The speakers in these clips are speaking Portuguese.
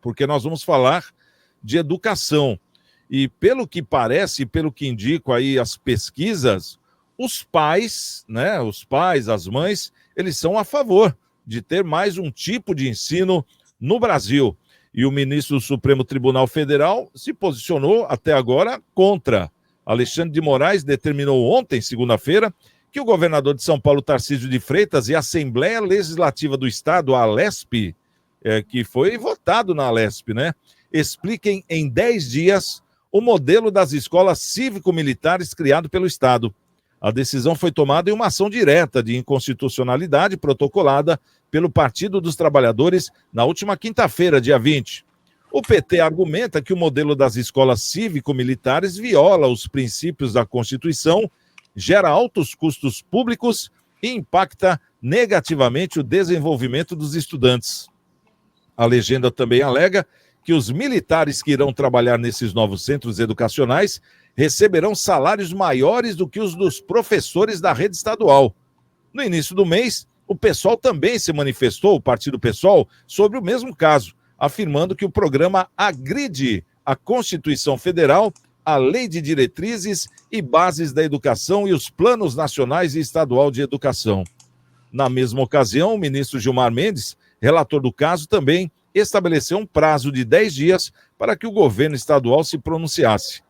porque nós vamos falar de educação. E pelo que parece, pelo que indicam aí as pesquisas, os pais, né, as mães, eles são a favor de ter mais um tipo de ensino no Brasil. E o ministro do Supremo Tribunal Federal se posicionou até agora contra. Alexandre de Moraes determinou ontem, segunda-feira, que o governador de São Paulo, Tarcísio de Freitas, e a Assembleia Legislativa do Estado, a Alesp, que foi votado na Alesp, né, expliquem em 10 dias o modelo das escolas cívico-militares criado pelo Estado. A decisão foi tomada em uma ação direta de inconstitucionalidade protocolada pelo Partido dos Trabalhadores na última quinta-feira, dia 20. O PT argumenta que o modelo das escolas cívico-militares viola os princípios da Constituição, gera altos custos públicos e impacta negativamente o desenvolvimento dos estudantes. A legenda também alega que os militares que irão trabalhar nesses novos centros educacionais receberão salários maiores do que os dos professores da rede estadual. No início do mês, o PSOL também se manifestou, o Partido PSOL, sobre o mesmo caso, afirmando que o programa agride a Constituição Federal, a Lei de Diretrizes e Bases da Educação e os Planos Nacionais e Estadual de Educação. Na mesma ocasião, o ministro Gilmar Mendes, relator do caso, também estabeleceu um prazo de 10 dias para que o governo estadual se pronunciasse.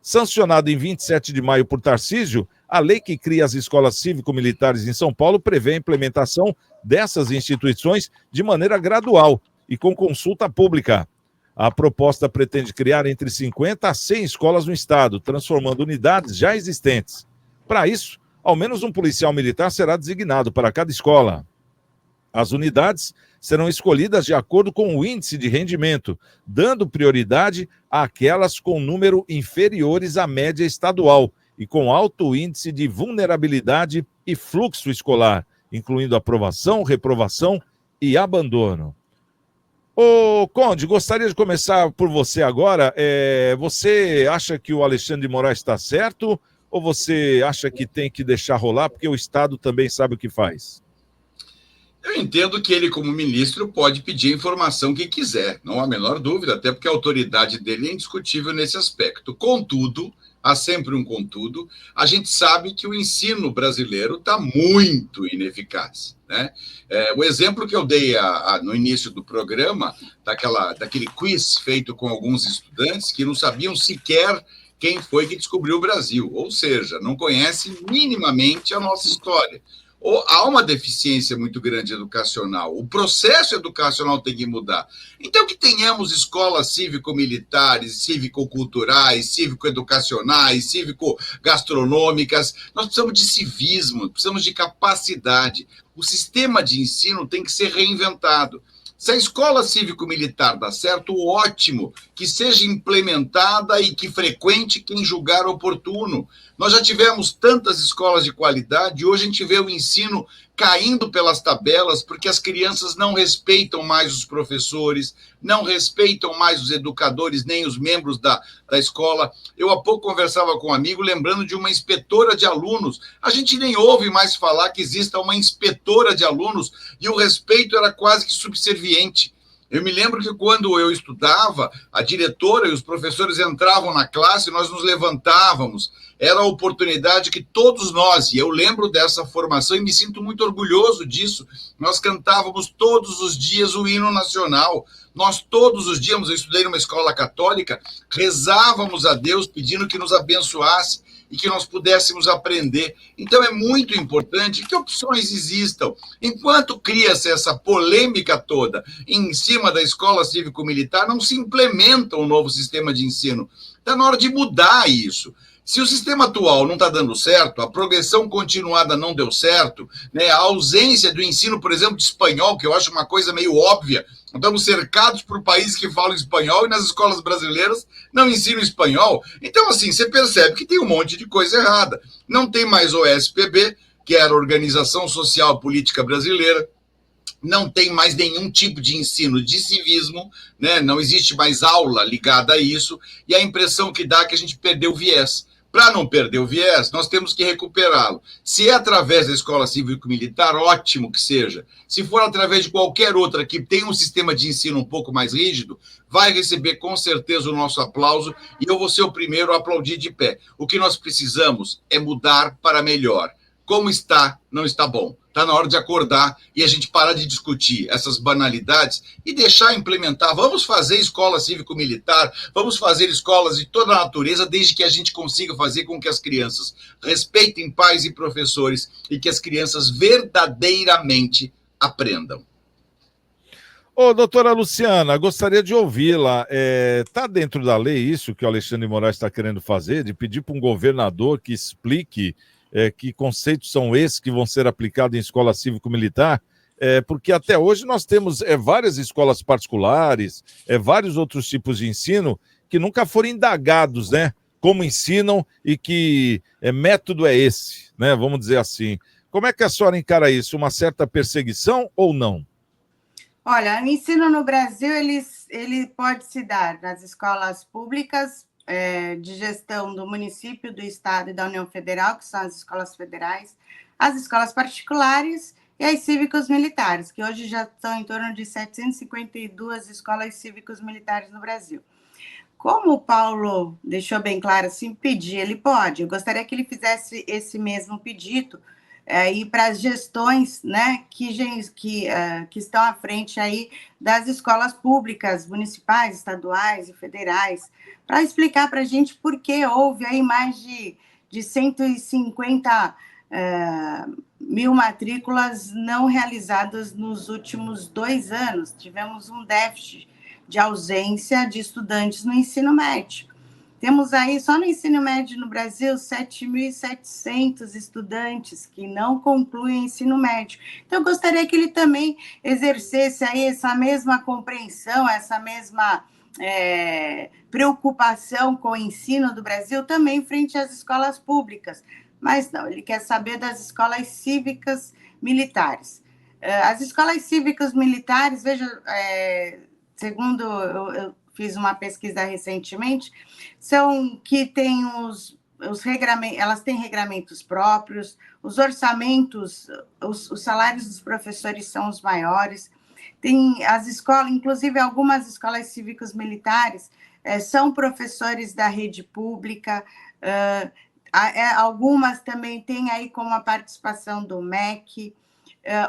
Sancionado em 27 de maio por Tarcísio, a lei que cria as escolas cívico-militares em São Paulo prevê a implementação dessas instituições de maneira gradual e com consulta pública. A proposta pretende criar entre 50 a 100 escolas no estado, transformando unidades já existentes. Para isso, ao menos um policial militar será designado para cada escola. As unidades serão escolhidas de acordo com o índice de rendimento, dando prioridade àquelas com número inferiores à média estadual e com alto índice de vulnerabilidade e fluxo escolar, incluindo aprovação, reprovação e abandono. Ô, Conde, gostaria de começar por você agora. Você acha que o Alexandre de Moraes está certo ou você acha que tem que deixar rolar porque o Estado também sabe o que faz? Eu entendo que ele, como ministro, pode pedir a informação que quiser, não há a menor dúvida, até porque a autoridade dele é indiscutível nesse aspecto. Contudo, há sempre um contudo, a gente sabe que o ensino brasileiro está muito ineficaz, né? O exemplo que eu dei no início do programa, daquele quiz feito com alguns estudantes que não sabiam sequer quem foi que descobriu o Brasil, ou seja, não conhece minimamente a nossa história. Há uma deficiência muito grande educacional. O processo educacional tem que mudar. Então, que tenhamos escolas cívico-militares, cívico-culturais, cívico-educacionais, cívico-gastronômicas. Nós precisamos de civismo, precisamos de capacidade. O sistema de ensino tem que ser reinventado. Se a escola cívico-militar dá certo, ótimo, que seja implementada e que frequente quem julgar oportuno. Nós já tivemos tantas escolas de qualidade, hoje a gente vê o ensino caindo pelas tabelas, porque as crianças não respeitam mais os professores, não respeitam mais os educadores, nem os membros da escola. Eu há pouco conversava com um amigo, lembrando de uma inspetora de alunos. A gente nem ouve mais falar que exista uma inspetora de alunos, e o respeito era quase que subserviente. Eu me lembro que quando eu estudava, a diretora e os professores entravam na classe, nós nos levantávamos. Era a oportunidade que todos nós, e eu lembro dessa formação e me sinto muito orgulhoso disso, nós cantávamos todos os dias o hino nacional. Nós todos os dias, eu estudei numa escola católica, rezávamos a Deus pedindo que nos abençoasse e que nós pudéssemos aprender. Então é muito importante que opções existam. Enquanto cria-se essa polêmica toda em cima da escola cívico-militar, não se implementa um novo sistema de ensino. Está na hora de mudar isso. Se o sistema atual não está dando certo, a progressão continuada não deu certo, né, a ausência do ensino, por exemplo, de espanhol, que eu acho uma coisa meio óbvia, estamos cercados por países que falam espanhol e nas escolas brasileiras não ensinam espanhol. Então, assim, você percebe que tem um monte de coisa errada. Não tem mais OSPB, que era a Organização Social Política Brasileira, não tem mais nenhum tipo de ensino de civismo, né? Não existe mais aula ligada a isso, e a impressão que dá é que a gente perdeu o viés. Para não perder o viés, nós temos que recuperá-lo. Se é através da escola cívico-militar, ótimo que seja. Se for através de qualquer outra que tenha um sistema de ensino um pouco mais rígido, vai receber com certeza o nosso aplauso e eu vou ser o primeiro a aplaudir de pé. O que nós precisamos é mudar para melhor. Como está, não está bom. Está na hora de acordar e a gente parar de discutir essas banalidades e deixar implementar. Vamos fazer escola cívico-militar, vamos fazer escolas de toda a natureza, desde que a gente consiga fazer com que as crianças respeitem pais e professores e que as crianças verdadeiramente aprendam. Ô, doutora Luciana, gostaria de ouvi-la. Está dentro da lei isso que o Alexandre de Moraes está querendo fazer, de pedir para um governador que explique que conceitos são esses que vão ser aplicados em escola cívico-militar? Porque até hoje nós temos várias escolas particulares, vários outros tipos de ensino que nunca foram indagados, né? Como ensinam e que método é esse, né? Vamos dizer assim. Como é que a senhora encara isso? Uma certa perseguição ou não? Olha, o ensino no Brasil ele pode se dar nas escolas públicas de gestão do município, do estado e da União Federal, que são as escolas federais, as escolas particulares e as cívicos militares, que hoje já estão em torno de 752 escolas cívicos militares no Brasil. Como o Paulo deixou bem claro, assim, pedir, ele pode. Eu gostaria que ele fizesse esse mesmo pedido e para as gestões, né, que estão à frente aí das escolas públicas, municipais, estaduais e federais, para explicar para a gente por que houve aí mais de 150 mil matrículas não realizadas nos últimos 2 anos. Tivemos um déficit de ausência de estudantes no ensino médio. Temos aí, só no ensino médio no Brasil, 7.700 estudantes que não concluem o ensino médio. Então, eu gostaria que ele também exercesse aí essa mesma compreensão, essa mesma preocupação com o ensino do Brasil também frente às escolas públicas. Mas não, ele quer saber das escolas cívicas militares. As escolas cívicas militares, veja, segundo eu fiz uma pesquisa recentemente, são que têm os regramentos, elas têm regramentos próprios, os orçamentos, os salários dos professores são os maiores, tem as escolas, inclusive algumas escolas cívicos militares são professores da rede pública, algumas também têm aí como a participação do MEC,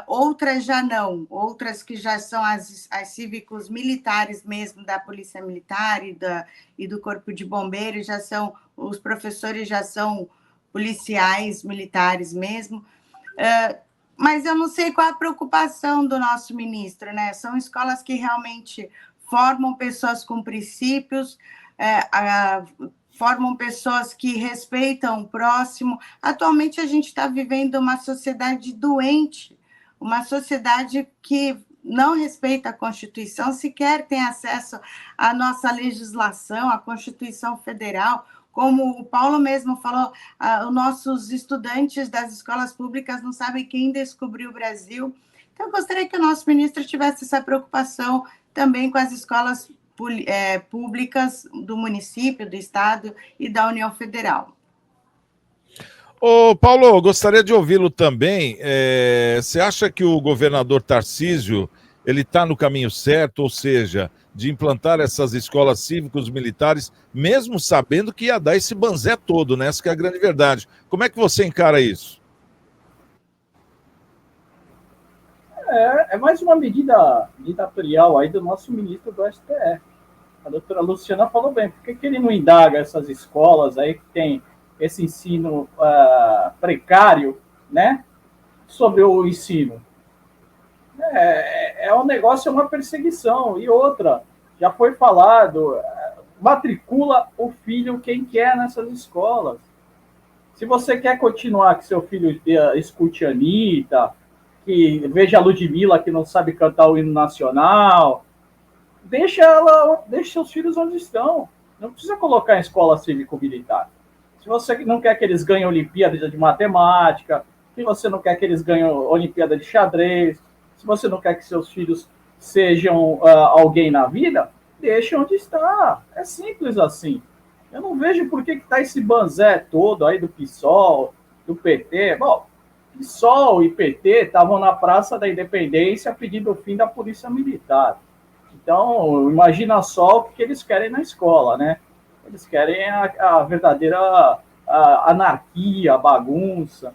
outras já não, outras que já são as cívicos militares mesmo, da Polícia Militar e do Corpo de Bombeiros, já são, os professores já são policiais militares mesmo, mas eu não sei qual a preocupação do nosso ministro, né? São escolas que realmente formam pessoas com princípios, formam pessoas que respeitam o próximo. Atualmente a gente está vivendo uma sociedade doente, uma sociedade que não respeita a Constituição, sequer tem acesso à nossa legislação, à Constituição Federal. Como o Paulo mesmo falou, os nossos estudantes das escolas públicas não sabem quem descobriu o Brasil. Então, eu gostaria que o nosso ministro tivesse essa preocupação também com as escolas públicas do município, do estado e da União Federal. Ô, Paulo, gostaria de ouvi-lo também. Você acha que o governador Tarcísio ele está no caminho certo, ou seja, de implantar essas escolas cívicos militares, mesmo sabendo que ia dar esse banzé todo, né? Essa que é a grande verdade. Como é que você encara isso? É mais uma medida ditatorial aí do nosso ministro do STF. A doutora Luciana falou bem, por que ele não indaga essas escolas aí que tem esse ensino precário, né, sobre o ensino? Um negócio, é uma perseguição. E outra, já foi falado, matricula o filho quem quer nessas escolas. Se você quer continuar que seu filho escute a Anitta, que veja a Ludmilla que não sabe cantar o hino nacional, deixa seus filhos onde estão. Não precisa colocar em escola cívico-militar. Se você não quer que eles ganhem Olimpíada de Matemática, se você não quer que eles ganhem Olimpíada de Xadrez, se você não quer que seus filhos sejam alguém na vida, deixa onde está. É simples assim. Eu não vejo por que está esse banzé todo aí do PSOL, do PT. Bom, PSOL e PT estavam na Praça da Independência pedindo o fim da Polícia Militar. Então, imagina só o que eles querem na escola, né? Eles querem a verdadeira anarquia, a bagunça.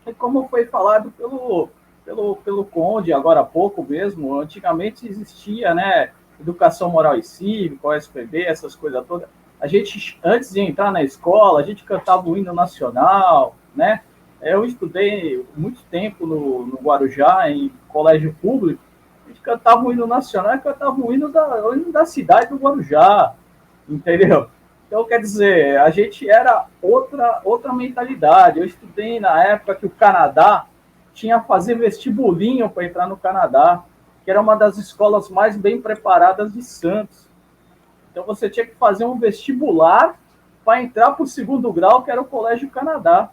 E como foi falado pelo Conde, agora há pouco mesmo, antigamente existia, né, educação moral e cívica, OSPB, essas coisas todas. A gente, antes de entrar na escola, a gente cantava o hino nacional, né? Eu estudei muito tempo no Guarujá, em colégio público. A gente cantava o hino nacional e cantava o hino da cidade do Guarujá, entendeu? Então, quer dizer, a gente era outra mentalidade. Eu estudei na época que o Canadá tinha que fazer vestibulinho para entrar no Canadá, que era uma das escolas mais bem preparadas de Santos. Então, você tinha que fazer um vestibular para entrar para o 2º grau, que era o Colégio Canadá.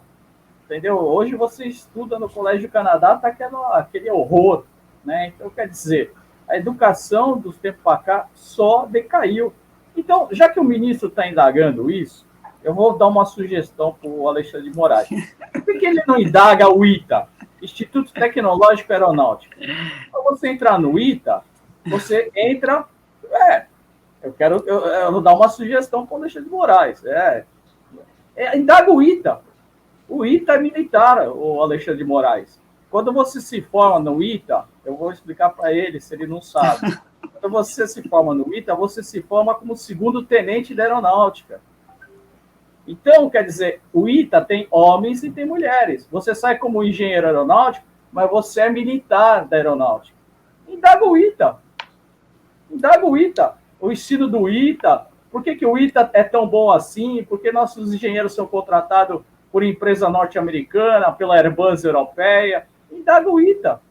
Entendeu? Hoje você estuda no Colégio Canadá, tá aquele horror, né? Então, quer dizer, a educação dos tempos para cá só decaiu. Então, já que o ministro está indagando isso, eu vou dar uma sugestão para o Alexandre de Moraes. Por que ele não indaga o ITA, Instituto Tecnológico Aeronáutico? Para você entrar no ITA, você entra... Eu vou dar uma sugestão para o Alexandre de Moraes. Indaga o ITA. O ITA é militar, o Alexandre de Moraes. Quando você se forma no ITA, eu vou explicar para ele, se ele não sabe. Quando você se forma no ITA, você se forma como 2º tenente da aeronáutica. Então, quer dizer, o ITA tem homens e tem mulheres. Você sai como engenheiro aeronáutico, mas você é militar da aeronáutica. Indaga o ITA. Indaga o ITA. O ensino do ITA. Por que o ITA é tão bom assim? Por que nossos engenheiros são contratados por empresa norte-americana, pela Airbus europeia? Indaga o ITA.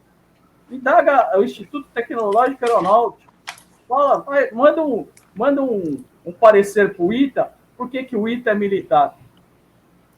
Indaga o Instituto Tecnológico Aeronáutico. Fala, manda um parecer para o ITA, por que o ITA é militar.